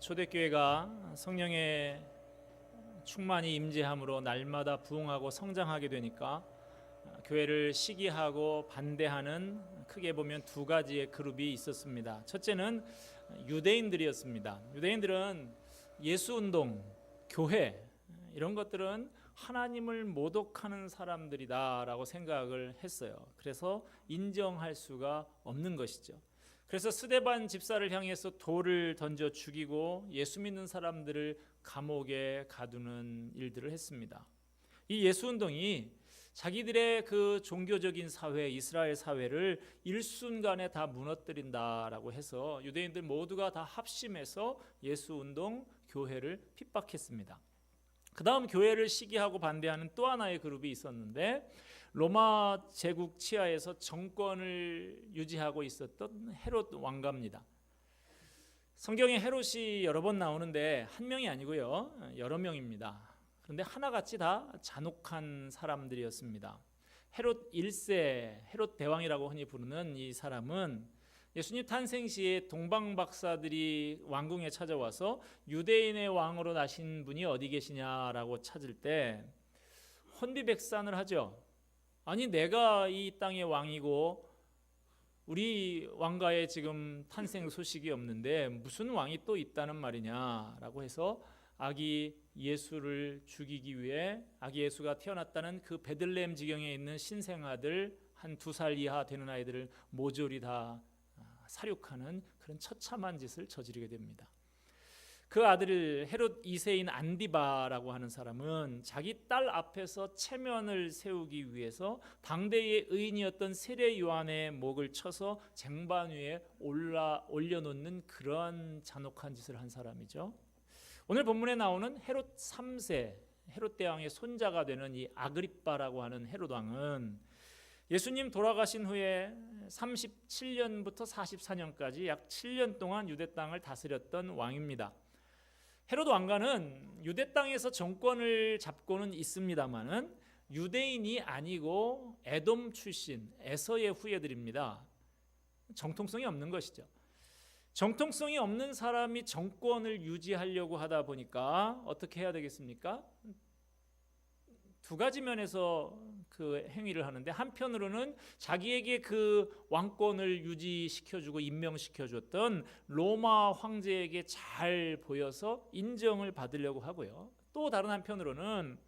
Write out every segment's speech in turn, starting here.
초대교회가 성령의 충만히 임재함으로 날마다 부흥하고 성장하게 되니까 교회를 시기하고 반대하는 크게 보면 두 가지의 그룹이 있었습니다. 첫째는 유대인들이었습니다. 유대인들은 예수운동, 교회 이런 것들은 하나님을 모독하는 사람들이다라고 생각을 했어요. 그래서 인정할 수가 없는 것이죠. 그래서 스데반 집사를 향해서 돌을 던져 죽이고 예수 믿는 사람들을 감옥에 가두는 일들을 했습니다. 이 예수운동이 자기들의 그 종교적인 사회, 이스라엘 사회를 일순간에 다 무너뜨린다라고 해서 유대인들 모두가 다 합심해서 예수운동 교회를 핍박했습니다. 그 다음 교회를 시기하고 반대하는 또 하나의 그룹이 있었는데 로마 제국 치하에서 정권을 유지하고 있었던 헤롯 왕가입니다. 성경에 헤롯이 여러 번 나오는데 한 명이 아니고요, 여러 명입니다. 그런데 하나같이 다 잔혹한 사람들이었습니다. 헤롯 1세, 헤롯 대왕이라고 흔히 부르는 이 사람은 예수님 탄생 시에 동방 박사들이 왕궁에 찾아와서 유대인의 왕으로 나신 분이 어디 계시냐라고 찾을 때 혼비백산을 하죠. 아니 내가 이 땅의 왕이고 우리 왕가에 지금 탄생 소식이 없는데 무슨 왕이 또 있다는 말이냐라고 해서 아기 예수를 죽이기 위해 아기 예수가 태어났다는 그 베들레헴 지경에 있는 신생아들 한 2살 이하 되는 아이들을 모조리 다 살육하는 그런 처참한 짓을 저지르게 됩니다. 그 아들 헤롯 2세인 안디바라고 하는 사람은 자기 딸 앞에서 체면을 세우기 위해서 당대의 의인이었던 세례 요한의 목을 쳐서 쟁반 위에 올려놓는 그런 잔혹한 짓을 한 사람이죠. 오늘 본문에 나오는 헤롯 3세, 헤롯 대왕의 손자가 되는 이 아그리빠라고 하는 헤롯 왕은 예수님 돌아가신 후에 37년부터 44년까지 약 7년 동안 유대 땅을 다스렸던 왕입니다. 헤롯 왕가는 유대 땅에서 정권을 잡고는 있습니다만은 유대인이 아니고 에돔 출신 에서의 후예들입니다. 정통성이 없는 것이죠. 정통성이 없는 사람이 정권을 유지하려고 하다 보니까 어떻게 해야 되겠습니까? 두 가지 면에서 그 행위를 하는데, 한편으로는 자기에게 그 왕권을 유지시켜주고 임명시켜줬던 로마 황제에게 잘 보여서 인정을 받으려고 하고요. 또 다른 한편으로는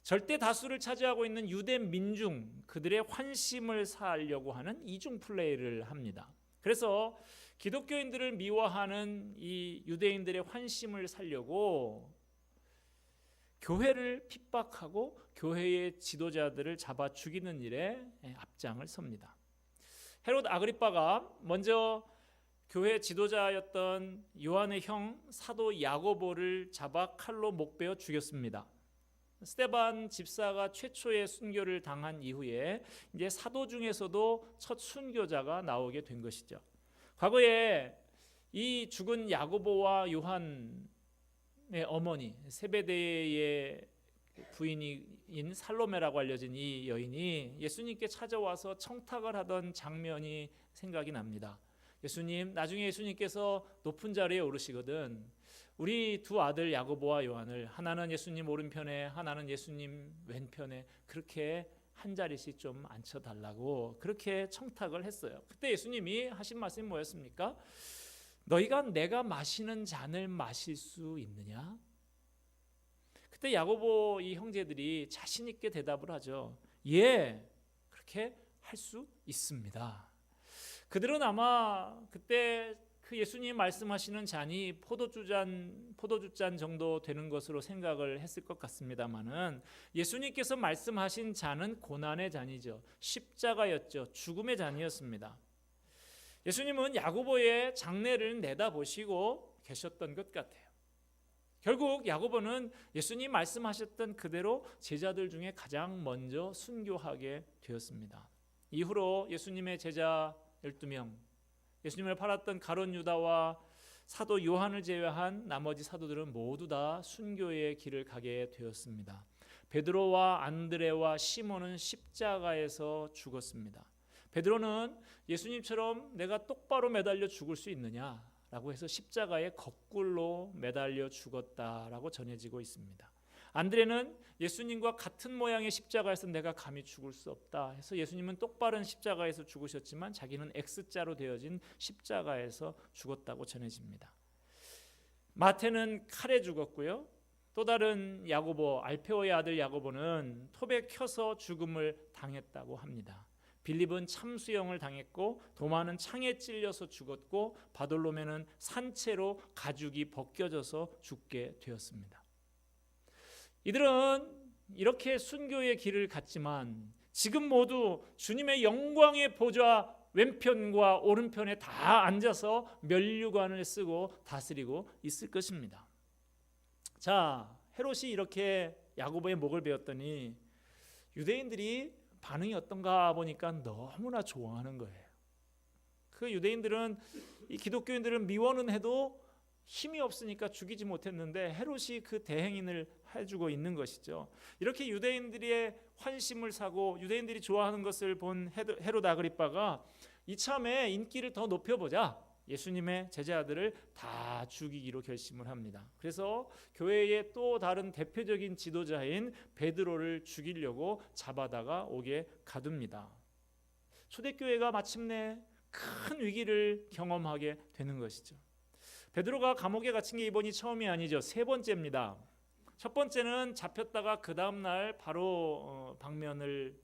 절대 다수를 차지하고 있는 유대 민중, 그들의 환심을 사려고 하는 이중 플레이를 합니다. 그래서 기독교인들을 미워하는 이 유대인들의 환심을 살려고 교회를 핍박하고 교회의 지도자들을 잡아 죽이는 일에 앞장을 섭니다. 헤롯 아그리빠가 먼저 교회 지도자였던 요한의 형 사도 야고보를 잡아 칼로 목베어 죽였습니다. 스데반 집사가 최초의 순교를 당한 이후에 이제 사도 중에서도 첫 순교자가 나오게 된 것이죠. 과거에 이 죽은 야고보와 요한 어머니 세베대의 부인인 살로메라고 알려진 이 여인이 예수님께 찾아와서 청탁을 하던 장면이 생각이 납니다. 예수님, 나중에 예수님께서 높은 자리에 오르시거든 우리 두 아들 야고보와 요한을 하나는 예수님 오른편에 하나는 예수님 왼편에 그렇게 한 자리씩 좀 앉혀달라고 그렇게 청탁을 했어요. 그때 예수님이 하신 말씀이 뭐였습니까? 너희가 내가 마시는 잔을 마실 수 있느냐? 그때 야고보 이 형제들이 자신 있게 대답을 하죠. 예, 그렇게 할 수 있습니다. 그들은 아마 그때 그 예수님이 말씀하시는 잔이 포도주잔 정도 되는 것으로 생각을 했을 것 같습니다만은 예수님께서 말씀하신 잔은 고난의 잔이죠. 십자가였죠. 죽음의 잔이었습니다. 예수님은 야고보의 장례를 내다보시고 계셨던 것 같아요. 결국 야고보는 예수님 말씀하셨던 그대로 제자들 중에 가장 먼저 순교하게 되었습니다. 이후로 예수님의 제자 12명, 예수님을 팔았던 가룟 유다와 사도 요한을 제외한 나머지 사도들은 모두 다 순교의 길을 가게 되었습니다. 베드로와 안드레와 시몬은 십자가에서 죽었습니다. 베드로는 예수님처럼 내가 똑바로 매달려 죽을 수 있느냐 라고 해서 십자가에 거꾸로 매달려 죽었다라고 전해지고 있습니다. 안드레는 예수님과 같은 모양의 십자가에서 내가 감히 죽을 수 없다 해서 예수님은 똑바른 십자가에서 죽으셨지만 자기는 X자로 되어진 십자가에서 죽었다고 전해집니다. 마태는 칼에 죽었고요. 또 다른 야고보, 알페오의 아들 야고보는 톱에 켜서 죽음을 당했다고 합니다. 빌립은 참수형을 당했고 도마는 창에 찔려서 죽었고 바돌로메는 산채로 가죽이 벗겨져서 죽게 되었습니다. 이들은 이렇게 순교의 길을 갔지만 지금 모두 주님의 영광의 보좌 왼편과 오른편에 다 앉아서 면류관을 쓰고 다스리고 있을 것입니다. 자, 헤롯이 이렇게 야고보의 목을 베었더니 유대인들이 반응이 어떤가 보니까 너무나 좋아하는 거예요. 그 유대인들은 이 기독교인들은 미워는 해도 힘이 없으니까 죽이지 못했는데 헤롯이 그 대행인을 해주고 있는 것이죠. 이렇게 유대인들의 환심을 사고 유대인들이 좋아하는 것을 본 헤롯 아그리빠가 이참에 인기를 더 높여보자. 예수님의 제자들을 다 죽이기로 결심을 합니다. 그래서 교회의 또 다른 대표적인 지도자인 베드로를 죽이려고 잡아다가 옥에 가둡니다. 초대교회가 마침내 큰 위기를 경험하게 되는 것이죠. 베드로가 감옥에 갇힌 게 이번이 처음이 아니죠. 세 번째입니다. 첫 번째는 잡혔다가 그 다음 날 바로 방면을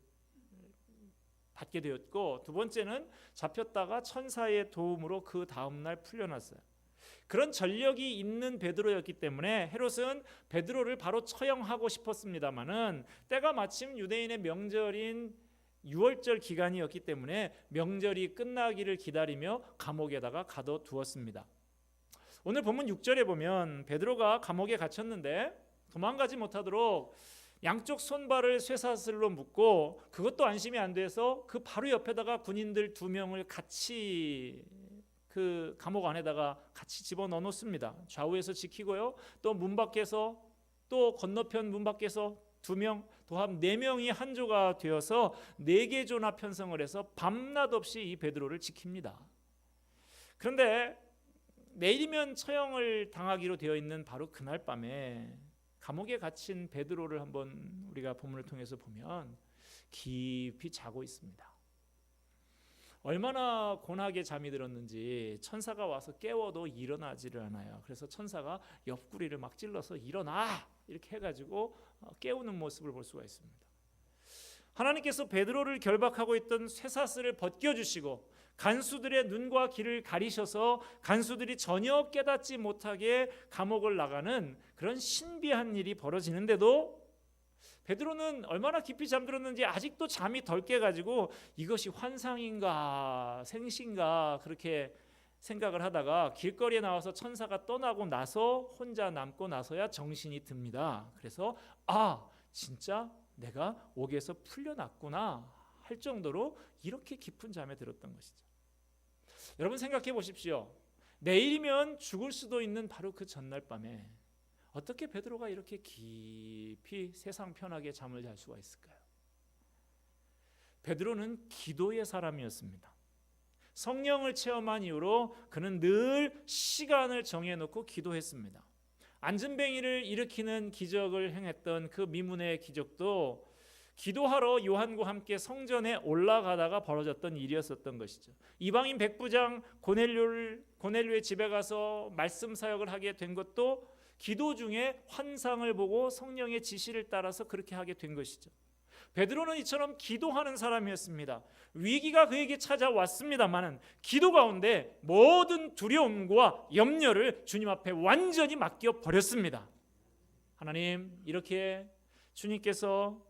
받게 되었고, 두 번째는 잡혔다가 천사의 도움으로 그 다음 날 풀려났어요. 그런 전력이 있는 베드로였기 때문에 헤롯은 베드로를 바로 처형하고 싶었습니다마는 때가 마침 유대인의 명절인 유월절 기간이었기 때문에 명절이 끝나기를 기다리며 감옥에다가 가둬두었습니다. 오늘 본문 6절에 보면 베드로가 감옥에 갇혔는데 도망가지 못하도록 양쪽 손발을 쇠사슬로 묶고 그것도 안심이 안 돼서 그 바로 옆에다가 군인들 2명을 같이 그 감옥 안에다가 같이 집어넣어 놓습니다. 좌우에서 지키고요. 또 문 밖에서 또 건너편 문 밖에서 2명, 도합 4명이 한조가 되어서 4개 조나 편성을 해서 밤낮 없이 이 베드로를 지킵니다. 그런데 내일이면 처형을 당하기로 되어 있는 바로 그날 밤에 감옥에 갇힌 베드로를 한번 우리가 본문을 통해서 보면 깊이 자고 있습니다. 얼마나 고나게 잠이 들었는지 천사가 와서 깨워도 일어나지를 않아요. 그래서 천사가 옆구리를 막 찔러서 일어나 이렇게 해가지고 깨우는 모습을 볼 수가 있습니다. 하나님께서 베드로를 결박하고 있던 쇠사슬을 벗겨주시고 간수들의 눈과 귀를 가리셔서 간수들이 전혀 깨닫지 못하게 감옥을 나가는 그런 신비한 일이 벌어지는데도 베드로는 얼마나 깊이 잠들었는지 아직도 잠이 덜 깨가지고 이것이 환상인가 생신가 그렇게 생각을 하다가 길거리에 나와서 천사가 떠나고 나서 혼자 남고 나서야 정신이 듭니다. 그래서 진짜 내가 옥에서 풀려났구나 할 정도로 이렇게 깊은 잠에 들었던 것이죠. 여러분 생각해 보십시오. 내일이면 죽을 수도 있는 바로 그 전날 밤에 어떻게 베드로가 이렇게 깊이 세상 편하게 잠을 잘 수가 있을까요? 베드로는 기도의 사람이었습니다. 성령을 체험한 이후로 그는 늘 시간을 정해놓고 기도했습니다. 안전뱅이를 일으키는 기적을 행했던 그 미문의 기적도 기도하러 요한과 함께 성전에 올라가다가 벌어졌던 일이었었던 것이죠. 이방인 백부장 고넬료의 집에 가서 말씀 사역을 하게 된 것도 기도 중에 환상을 보고 성령의 지시를 따라서 그렇게 하게 된 것이죠. 베드로는 이처럼 기도하는 사람이었습니다. 위기가 그에게 찾아왔습니다마는 기도 가운데 모든 두려움과 염려를 주님 앞에 완전히 맡겨 버렸습니다. 하나님, 이렇게 주님께서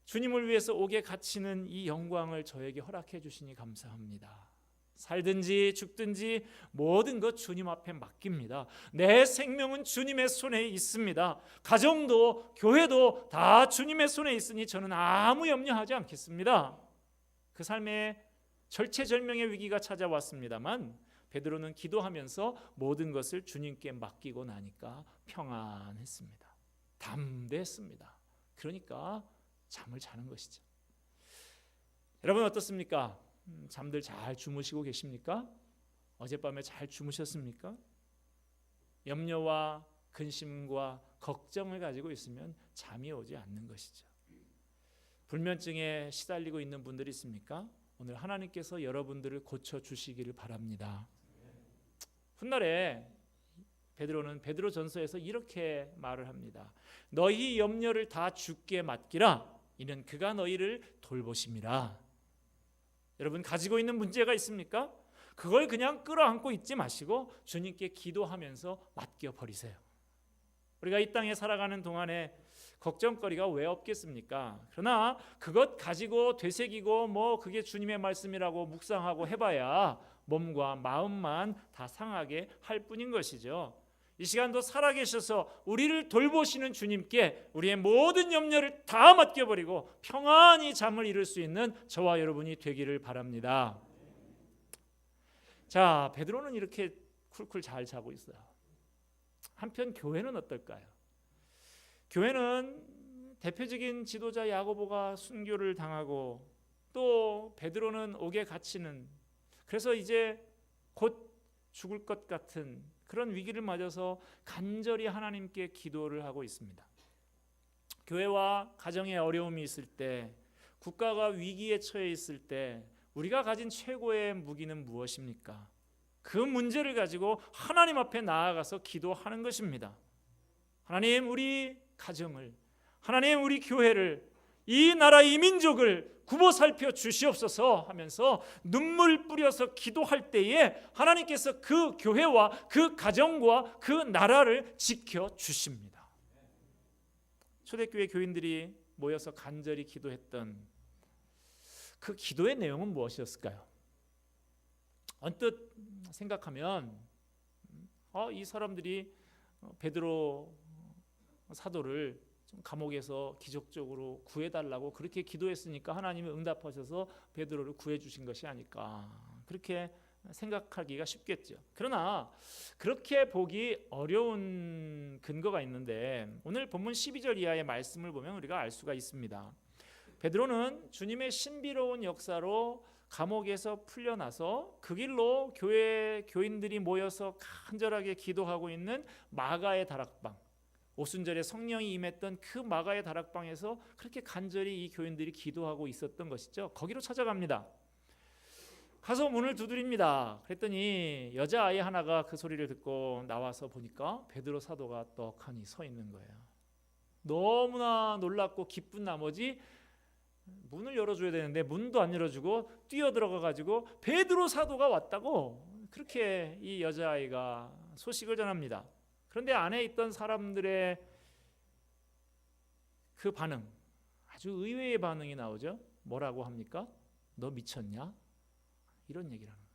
주님을 위해서 옥에 갇히는 이 영광을 저에게 허락해 주시니 감사합니다. 살든지 죽든지 모든 것 주님 앞에 맡깁니다. 내 생명은 주님의 손에 있습니다. 가정도 교회도 다 주님의 손에 있으니 저는 아무 염려하지 않겠습니다. 그 삶에 절체절명의 위기가 찾아왔습니다만 베드로는 기도하면서 모든 것을 주님께 맡기고 나니까 평안했습니다. 담대했습니다. 그러니까 잠을 자는 것이죠. 여러분 어떻습니까? 잠들 잘 주무시고 계십니까? 어젯밤에 잘 주무셨습니까? 염려와 근심과 걱정을 가지고 있으면 잠이 오지 않는 것이죠. 불면증에 시달리고 있는 분들이 있습니까? 오늘 하나님께서 여러분들을 고쳐주시기를 바랍니다. 훗날에 베드로는 베드로전서에서 이렇게 말을 합니다. 너희 염려를 다 주께 맡기라. 이는 그가 너희를 돌보심이라. 여러분 가지고 있는 문제가 있습니까? 그걸 그냥 끌어안고 있지 마시고 주님께 기도하면서 맡겨버리세요. 우리가 이 땅에 살아가는 동안에 걱정거리가 왜 없겠습니까? 그러나 그것 가지고 되새기고 그게 주님의 말씀이라고 묵상하고 해봐야 몸과 마음만 다 상하게 할 뿐인 것이죠. 이 시간도 살아계셔서 우리를 돌보시는 주님께 우리의 모든 염려를 다 맡겨버리고 평안히 잠을 이룰 수 있는 저와 여러분이 되기를 바랍니다. 자, 베드로는 이렇게 쿨쿨 잘 자고 있어요. 한편 교회는 어떨까요? 교회는 대표적인 지도자 야고보가 순교를 당하고 또 베드로는 옥에 갇히는, 그래서 이제 곧 죽을 것 같은 그런 위기를 맞아서 간절히 하나님께 기도를 하고 있습니다. 교회와 가정에 어려움이 있을 때, 국가가 위기에 처해 있을 때 우리가 가진 최고의 무기는 무엇입니까? 그 문제를 가지고 하나님 앞에 나아가서 기도하는 것입니다. 하나님, 우리 가정을, 하나님, 우리 교회를, 이 나라 이 민족을 굽어 살펴 주시옵소서 하면서 눈물 뿌려서 기도할 때에 하나님께서 그 교회와 그 가정과 그 나라를 지켜 주십니다. 초대교회 교인들이 모여서 간절히 기도했던 그 기도의 내용은 무엇이었을까요? 언뜻 생각하면 이 사람들이 베드로 사도를 감옥에서 기적적으로 구해달라고 그렇게 기도했으니까 하나님이 응답하셔서 베드로를 구해주신 것이 아닐까, 그렇게 생각하기가 쉽겠죠. 그러나 그렇게 보기 어려운 근거가 있는데 오늘 본문 12절 이하의 말씀을 보면 우리가 알 수가 있습니다. 베드로는 주님의 신비로운 역사로 감옥에서 풀려나서 그 길로 교회 교인들이 모여서 간절하게 기도하고 있는 마가의 다락방, 오순절에 성령이 임했던 그 마가의 다락방에서 그렇게 간절히 이 교인들이 기도하고 있었던 것이죠. 거기로 찾아갑니다. 가서 문을 두드립니다. 그랬더니 여자아이 하나가 그 소리를 듣고 나와서 보니까 베드로 사도가 떡하니 서 있는 거예요. 너무나 놀랍고 기쁜 나머지 문을 열어줘야 되는데 문도 안 열어주고 뛰어들어가 가지고 베드로 사도가 왔다고 그렇게 이 여자아이가 소식을 전합니다. 그런데 안에 있던 사람들의 그 반응, 아주 의외의 반응이 나오죠. 뭐라고 합니까? 너 미쳤냐? 이런 얘기를 하는 거예요.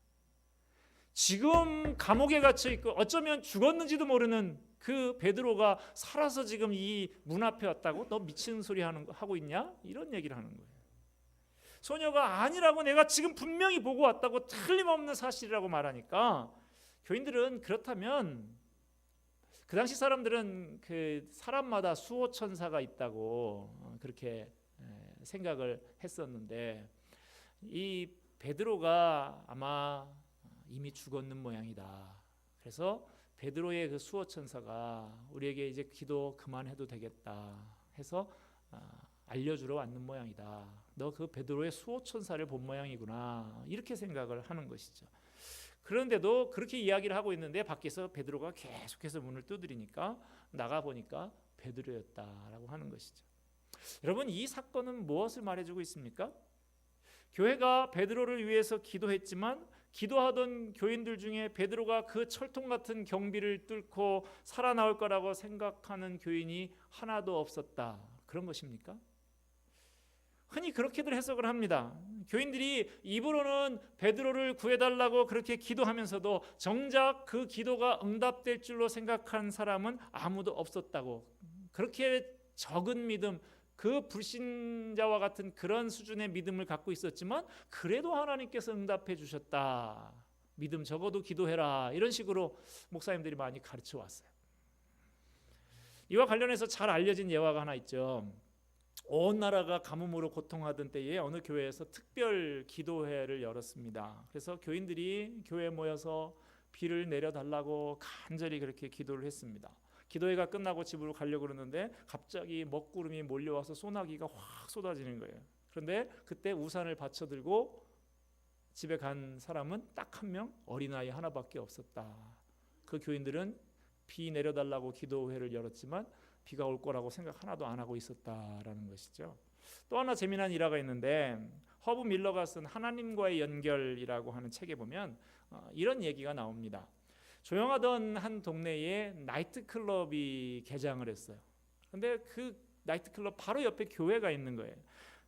지금 감옥에 갇혀 있고 어쩌면 죽었는지도 모르는 그 베드로가 살아서 지금 이 문 앞에 왔다고? 너 미친 소리 하고 있냐? 이런 얘기를 하는 거예요. 소녀가 아니라고, 내가 지금 분명히 보고 왔다고, 틀림없는 사실이라고 말하니까 교인들은, 그렇다면 그 당시 사람들은 그 사람마다 수호천사가 있다고 그렇게 생각을 했었는데 이 베드로가 아마 이미 죽었는 모양이다. 그래서 베드로의 그 수호천사가 우리에게 이제 기도 그만해도 되겠다 해서 알려주러 왔는 모양이다. 너 그 베드로의 수호천사를 본 모양이구나, 이렇게 생각을 하는 것이죠. 그런데도 그렇게 이야기를 하고 있는데 밖에서 베드로가 계속해서 문을 두드리니까 나가보니까 베드로였다라고 하는 것이죠. 여러분, 이 사건은 무엇을 말해주고 있습니까? 교회가 베드로를 위해서 기도했지만 기도하던 교인들 중에 베드로가 그 철통 같은 경비를 뚫고 살아나올 거라고 생각하는 교인이 하나도 없었다, 그런 것입니까? 흔히 그렇게들 해석을 합니다. 교인들이 입으로는 베드로를 구해달라고 그렇게 기도하면서도 정작 그 기도가 응답될 줄로 생각한 사람은 아무도 없었다고, 그렇게 적은 믿음, 그 불신자와 같은 그런 수준의 믿음을 갖고 있었지만 그래도 하나님께서 응답해 주셨다, 믿음 적어도 기도해라, 이런 식으로 목사님들이 많이 가르쳐 왔어요. 이와 관련해서 잘 알려진 예화가 하나 있죠. 온 나라가 가뭄으로 고통하던 때에 어느 교회에서 특별 기도회를 열었습니다. 그래서 교인들이 교회에 모여서 비를 내려달라고 간절히 그렇게 기도를 했습니다. 기도회가 끝나고 집으로 가려고 그러는데 갑자기 먹구름이 몰려와서 소나기가 확 쏟아지는 거예요. 그런데 그때 우산을 받쳐 들고 집에 간 사람은 딱 한 명, 어린아이 하나밖에 없었다. 그 교인들은 비 내려달라고 기도회를 열었지만 비가 올 거라고 생각 하나도 안 하고 있었다라는 것이죠. 또 하나 재미난 일화가 있는데 허브 밀러가 쓴 하나님과의 연결이라고 하는 책에 보면 이런 얘기가 나옵니다. 조용하던 한 동네에 나이트클럽이 개장을 했어요. 그런데 그 나이트클럽 바로 옆에 교회가 있는 거예요.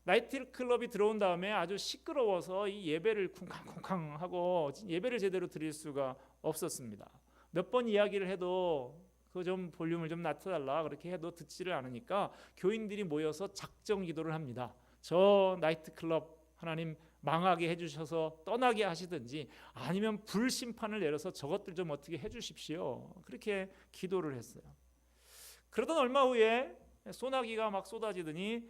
나이트클럽이 들어온 다음에 아주 시끄러워서 이 예배를 쿵쾅쿵쾅 하고 예배를 제대로 드릴 수가 없었습니다. 몇 번 이야기를 해도 그 좀 볼륨을 좀 낮춰달라 그렇게 해도 듣지를 않으니까 교인들이 모여서 작정 기도를 합니다. 저 나이트클럽 하나님 망하게 해주셔서 떠나게 하시든지 아니면 불심판을 내려서 저것들 좀 어떻게 해주십시오. 그렇게 기도를 했어요. 그러던 얼마 후에 소나기가 막 쏟아지더니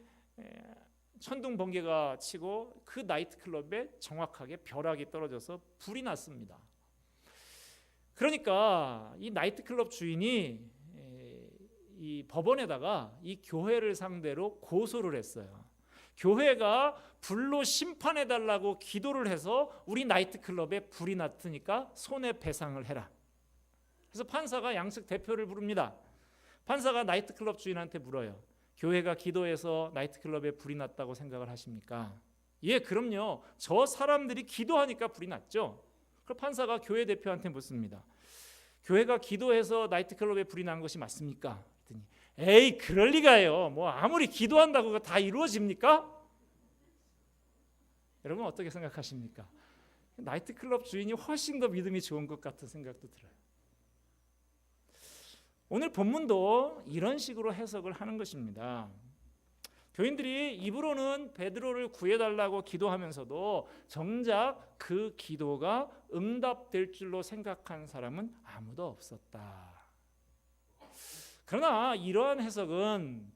천둥 번개가 치고 그 나이트클럽에 정확하게 벼락이 떨어져서 불이 났습니다. 그러니까 이 나이트클럽 주인이 이 법원에다가 이 교회를 상대로 고소를 했어요. 교회가 불로 심판해달라고 기도를 해서 우리 나이트클럽에 불이 났으니까 손해배상을 해라. 그래서 판사가 양측 대표를 부릅니다. 판사가 나이트클럽 주인한테 물어요. 교회가 기도해서 나이트클럽에 불이 났다고 생각을 하십니까? 예, 그럼요. 저 사람들이 기도하니까 불이 났죠. 그럼 판사가 교회 대표한테 묻습니다. 교회가 기도해서 나이트클럽에 불이 난 것이 맞습니까? 그랬더니 에이, 그럴 리가요. 뭐 아무리 기도한다고 다 이루어집니까? 여러분 어떻게 생각하십니까? 나이트클럽 주인이 훨씬 더 믿음이 좋은 것 같은 생각도 들어요. 오늘 본문도 이런 식으로 해석을 하는 것입니다. 교인들이 입으로는 베드로를 구해달라고 기도하면서도 정작 그 기도가 응답될 줄로 생각한 사람은 아무도 없었다. 그러나 이러한 해석은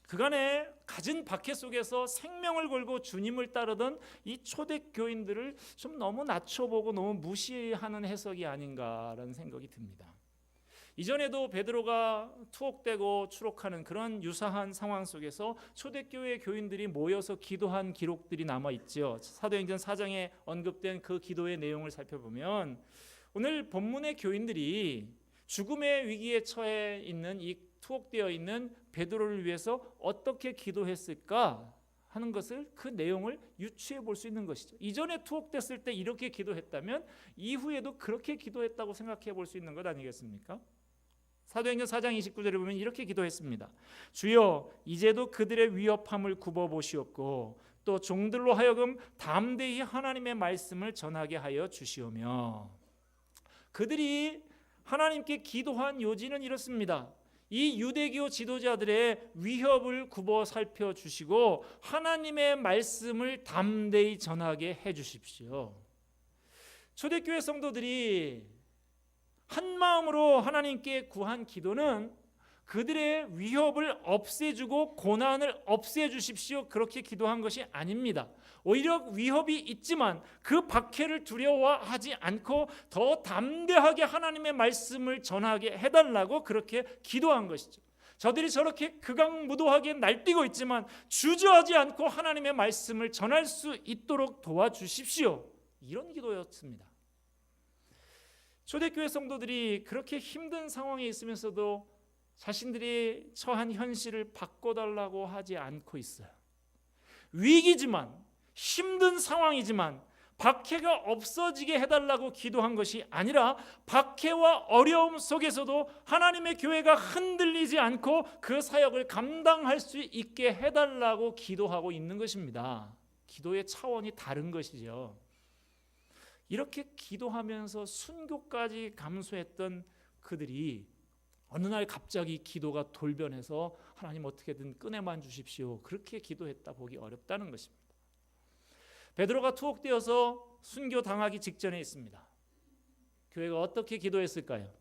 그간에 가진 박해 속에서 생명을 걸고 주님을 따르던 이 초대교인들을 좀 너무 낮춰보고 너무 무시하는 해석이 아닌가라는 생각이 듭니다. 이전에도 베드로가 투옥되고 추록하는 그런 유사한 상황 속에서 초대교회 교인들이 모여서 기도한 기록들이 남아있죠. 사도행전 4장에 언급된 그 기도의 내용을 살펴보면 오늘 본문의 교인들이 죽음의 위기에 처해 있는 이 투옥되어 있는 베드로를 위해서 어떻게 기도했을까 하는 것을 그 내용을 유추해 볼 수 있는 것이죠. 이전에 투옥됐을 때 이렇게 기도했다면 이후에도 그렇게 기도했다고 생각해 볼 수 있는 것 아니겠습니까? 사도행전 4장 29절에 보면 이렇게 기도했습니다. 주여 이제도 그들의 위협함을 굽어보시옵고 또 종들로 하여금 담대히 하나님의 말씀을 전하게 하여 주시오며. 그들이 하나님께 기도한 요지는 이렇습니다. 이 유대교 지도자들의 위협을 굽어 살펴주시고 하나님의 말씀을 담대히 전하게 해주십시오. 초대교회 성도들이 한 마음으로 하나님께 구한 기도는 그들의 위협을 없애주고 고난을 없애주십시오 그렇게 기도한 것이 아닙니다. 오히려 위협이 있지만 그 박해를 두려워하지 않고 더 담대하게 하나님의 말씀을 전하게 해달라고 그렇게 기도한 것이죠. 저들이 저렇게 극악무도하게 날뛰고 있지만 주저하지 않고 하나님의 말씀을 전할 수 있도록 도와주십시오. 이런 기도였습니다. 초대교회 성도들이 그렇게 힘든 상황에 있으면서도 자신들이 처한 현실을 바꿔달라고 하지 않고 있어요. 위기지만 힘든 상황이지만 박해가 없어지게 해달라고 기도한 것이 아니라 박해와 어려움 속에서도 하나님의 교회가 흔들리지 않고 그 사역을 감당할 수 있게 해달라고 기도하고 있는 것입니다. 기도의 차원이 다른 것이죠. 이렇게 기도하면서 순교까지 감수했던 그들이 어느 날 갑자기 기도가 돌변해서 하나님 어떻게든 꺼내만 주십시오 그렇게 기도했다 보기 어렵다는 것입니다. 베드로가 투옥되어서 순교당하기 직전에 있습니다. 교회가 어떻게 기도했을까요?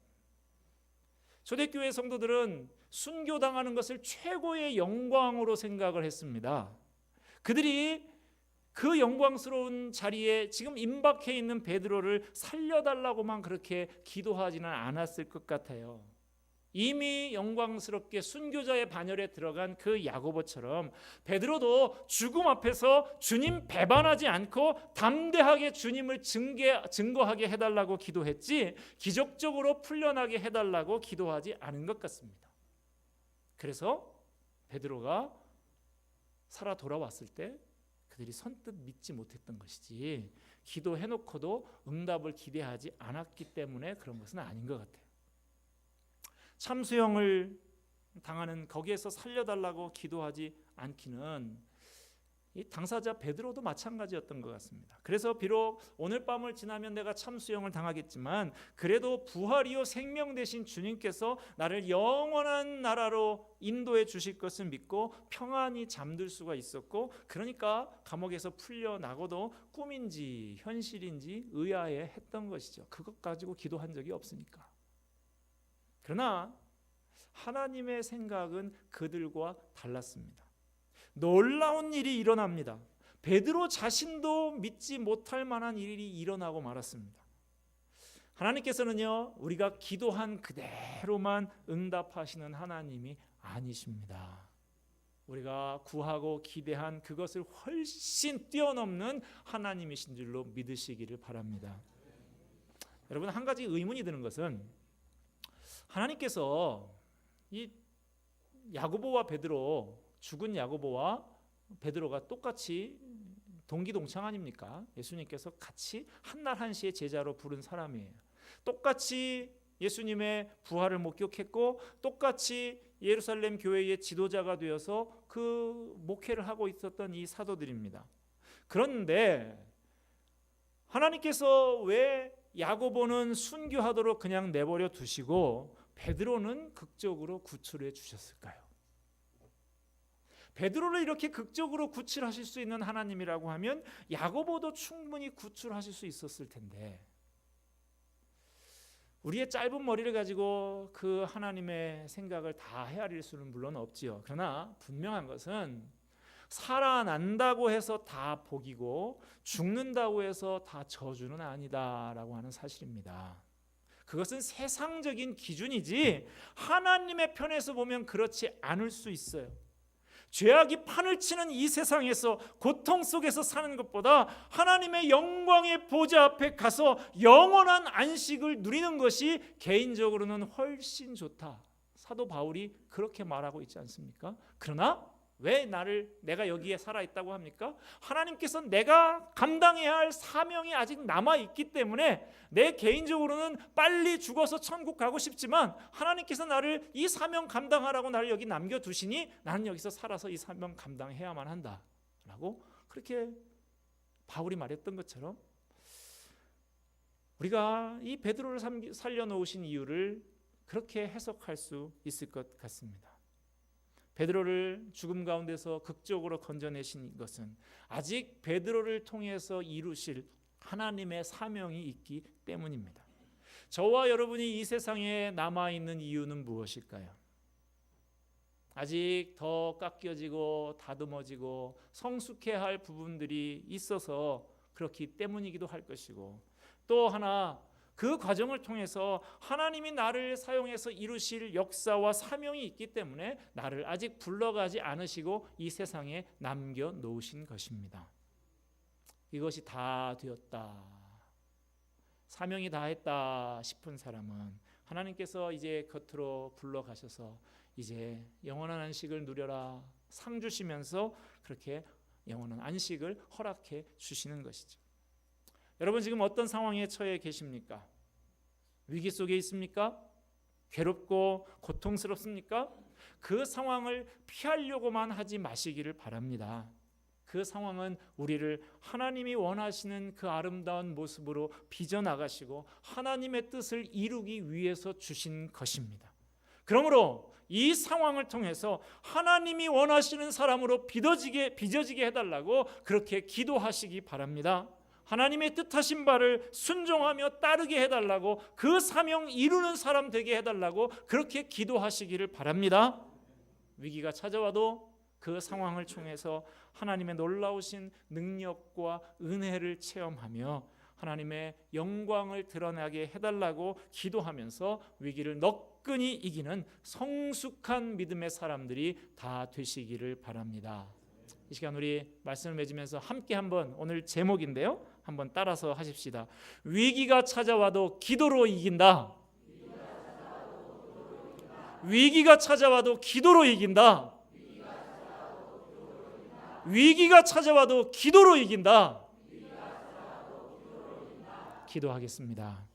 초대교회 성도들은 순교당하는 것을 최고의 영광으로 생각을 했습니다. 그들이 그 영광스러운 자리에 지금 임박해 있는 베드로를 살려달라고만 그렇게 기도하지는 않았을 것 같아요. 이미 영광스럽게 순교자의 반열에 들어간 그 야고보처럼 베드로도 죽음 앞에서 주님 배반하지 않고 담대하게 주님을 증거하게 해달라고 기도했지, 기적적으로 풀려나게 해달라고 기도하지 않은 것 같습니다. 그래서 베드로가 살아 돌아왔을 때 그들이 선뜻 믿지 못했던 것이지, 기도해놓고도 응답을 기대하지 않았기 때문에 그런 것은 아닌 것 같아요. 참수형을 당하는 거기에서 살려달라고 기도하지 않기는 이 당사자 베드로도 마찬가지였던 것 같습니다. 그래서 비록 오늘 밤을 지나면 내가 참수형을 당하겠지만 그래도 부활이요 생명 되신 주님께서 나를 영원한 나라로 인도해 주실 것을 믿고 평안히 잠들 수가 있었고, 그러니까 감옥에서 풀려나고도 꿈인지 현실인지 의아해했던 것이죠. 그것 가지고 기도한 적이 없으니까. 그러나 하나님의 생각은 그들과 달랐습니다. 놀라운 일이 일어납니다. 베드로 자신도 믿지 못할 만한 일이 일어나고 말았습니다. 하나님께서는요, 우리가 기도한 그대로만 응답하시는 하나님이 아니십니다. 우리가 구하고 기대한 그것을 훨씬 뛰어넘는 하나님이신 줄로 믿으시기를 바랍니다. 여러분, 한 가지 의문이 드는 것은 하나님께서 이 야고보와 베드로, 죽은 야고보와 베드로가 똑같이 동기동창 아닙니까? 예수님께서 같이 한날 한시의 제자로 부른 사람이에요. 똑같이 예수님의 부활을 목격했고 똑같이 예루살렘 교회의 지도자가 되어서 그 목회를 하고 있었던 이 사도들입니다. 그런데 하나님께서 왜 야고보는 순교하도록 그냥 내버려 두시고 베드로는 극적으로 구출해 주셨을까요? 베드로를 이렇게 극적으로 구출하실 수 있는 하나님이라고 하면 야고보도 충분히 구출하실 수 있었을 텐데, 우리의 짧은 머리를 가지고 그 하나님의 생각을 다 헤아릴 수는 물론 없지요. 그러나 분명한 것은 살아난다고 해서 다 복이고 죽는다고 해서 다 저주는 아니다라고 하는 사실입니다. 그것은 세상적인 기준이지 하나님의 편에서 보면 그렇지 않을 수 있어요. 죄악이 판을 치는 이 세상에서 고통 속에서 사는 것보다 하나님의 영광의 보좌 앞에 가서 영원한 안식을 누리는 것이 개인적으로는 훨씬 좋다. 사도 바울이 그렇게 말하고 있지 않습니까? 그러나 왜 내가 여기에 살아있다고 합니까? 하나님께서 내가 감당해야 할 사명이 아직 남아있기 때문에 내 개인적으로는 빨리 죽어서 천국 가고 싶지만 하나님께서 나를 이 사명 감당하라고 나를 여기 남겨두시니 나는 여기서 살아서 이 사명 감당해야만 한다 라고 그렇게 바울이 말했던 것처럼 우리가 이 베드로를 살려놓으신 이유를 그렇게 해석할 수 있을 것 같습니다. 베드로를 죽음 가운데서 극적으로 건져내신 것은 아직 베드로를 통해서 이루실 하나님의 사명이 있기 때문입니다. 저와 여러분이 이 세상에 남아있는 이유는 무엇일까요? 아직 더 깎여지고 다듬어지고 성숙해야 할 부분들이 있어서 그렇기 때문이기도 할 것이고, 또 하나 그 과정을 통해서 하나님이 나를 사용해서 이루실 역사와 사명이 있기 때문에 나를 아직 불러가지 않으시고 이 세상에 남겨놓으신 것입니다. 이것이 다 되었다, 사명이 다 했다 싶은 사람은 하나님께서 이제 겉으로 불러가셔서 이제 영원한 안식을 누려라 상 주시면서 그렇게 영원한 안식을 허락해 주시는 것이죠. 여러분, 지금 어떤 상황에 처해 계십니까? 위기 속에 있습니까? 괴롭고 고통스럽습니까? 그 상황을 피하려고만 하지 마시기를 바랍니다. 그 상황은 우리를 하나님이 원하시는 그 아름다운 모습으로 빚어나가시고 하나님의 뜻을 이루기 위해서 주신 것입니다. 그러므로 이 상황을 통해서 하나님이 원하시는 사람으로 빚어지게 해달라고 그렇게 기도하시기 바랍니다. 하나님의 뜻하신 바를 순종하며 따르게 해달라고, 그 사명 이루는 사람 되게 해달라고 그렇게 기도하시기를 바랍니다. 위기가 찾아와도 그 상황을 통해서 하나님의 놀라우신 능력과 은혜를 체험하며 하나님의 영광을 드러나게 해달라고 기도하면서 위기를 너끈히 이기는 성숙한 믿음의 사람들이 다 되시기를 바랍니다. 이 시간 우리 말씀을 맺으면서 함께 한번, 오늘 제목인데요, 한번 따라서 하십시다. 위기가 찾아와도 기도로 이긴다. 위기가 찾아와도 기도로 이긴다. 위기가 찾아와도 기도로 이긴다. 기도하겠습니다.